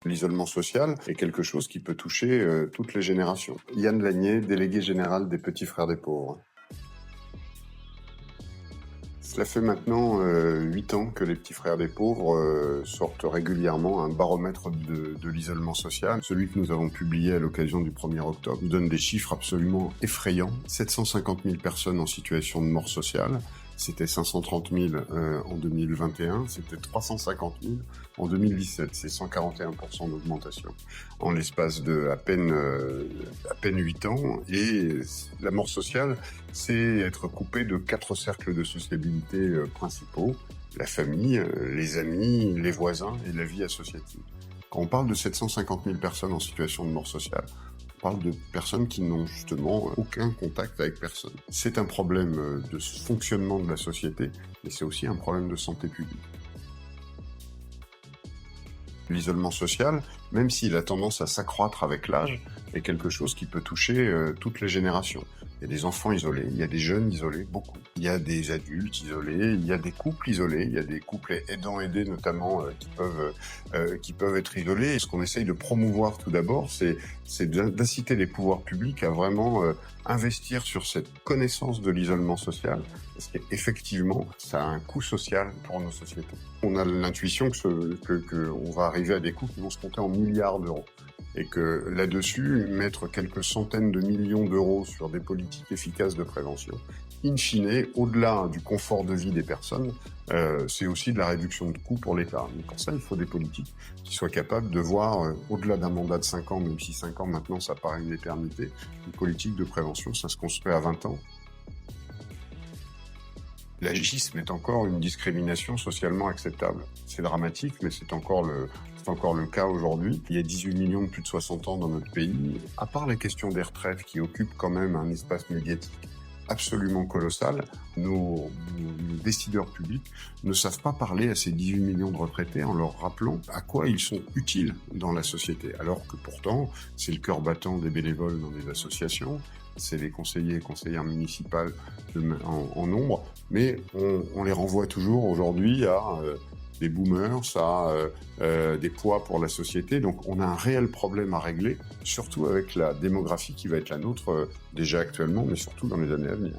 L'isolement social est quelque chose qui peut toucher toutes les générations. Yann Lagné, délégué général des Petits Frères des Pauvres. Cela fait maintenant 8 ans que les Petits Frères des Pauvres sortent régulièrement un baromètre de l'isolement social. Celui que nous avons publié à l'occasion du 1er octobre nous donne des chiffres absolument effrayants. 750 000 personnes en situation de mort sociale. C'était 530 000 en 2021, c'était 350 000 en 2017. C'est 141% d'augmentation en l'espace de à peine 8 ans. Et la mort sociale, c'est être coupé de 4 cercles de sociabilité principaux: la famille, les amis, les voisins et la vie associative. Quand on parle de 750 000 personnes en situation de mort sociale, on parle de personnes qui n'ont justement aucun contact avec personne. C'est un problème de fonctionnement de la société, mais c'est aussi un problème de santé publique. L'isolement social, même s'il a tendance à s'accroître avec l'âge, est quelque chose qui peut toucher toutes les générations. Il y a des enfants isolés, il y a des jeunes isolés, beaucoup. Il y a des adultes isolés, il y a des couples isolés, il y a des couples aidants-aidés notamment qui peuvent être isolés. Et ce qu'on essaye de promouvoir tout d'abord, c'est d'inciter les pouvoirs publics à vraiment investir sur cette connaissance de l'isolement social, parce qu'effectivement, ça a un coût social pour nos sociétés. On a l'intuition qu'on va arriver à des coûts qui vont se compter en milliards d'euros. Et que là-dessus, mettre quelques centaines de millions d'euros sur des politiques efficaces de prévention, in fine, au-delà du confort de vie des personnes, c'est aussi de la réduction de coûts pour l'État. Mais pour ça, il faut des politiques qui soient capables de voir, au-delà d'un mandat de 5 ans, même si 5 ans maintenant, ça paraît une éternité, une politique de prévention, ça se construit à 20 ans. L'agisme est encore une discrimination socialement acceptable. C'est dramatique, mais c'est encore le cas aujourd'hui. Il y a 18 millions de plus de 60 ans dans notre pays. À part la question des retraites qui occupent quand même un espace médiatique absolument colossal, nos décideurs publics ne savent pas parler à ces 18 millions de retraités en leur rappelant à quoi ils sont utiles dans la société. Alors que pourtant, c'est le cœur battant des bénévoles dans des associations, c'est les conseillers et conseillères municipales en nombre, mais on les renvoie toujours aujourd'hui à des boomers, des poids pour la société. Donc on a un réel problème à régler, surtout avec la démographie qui va être la nôtre déjà actuellement, mais surtout dans les années à venir.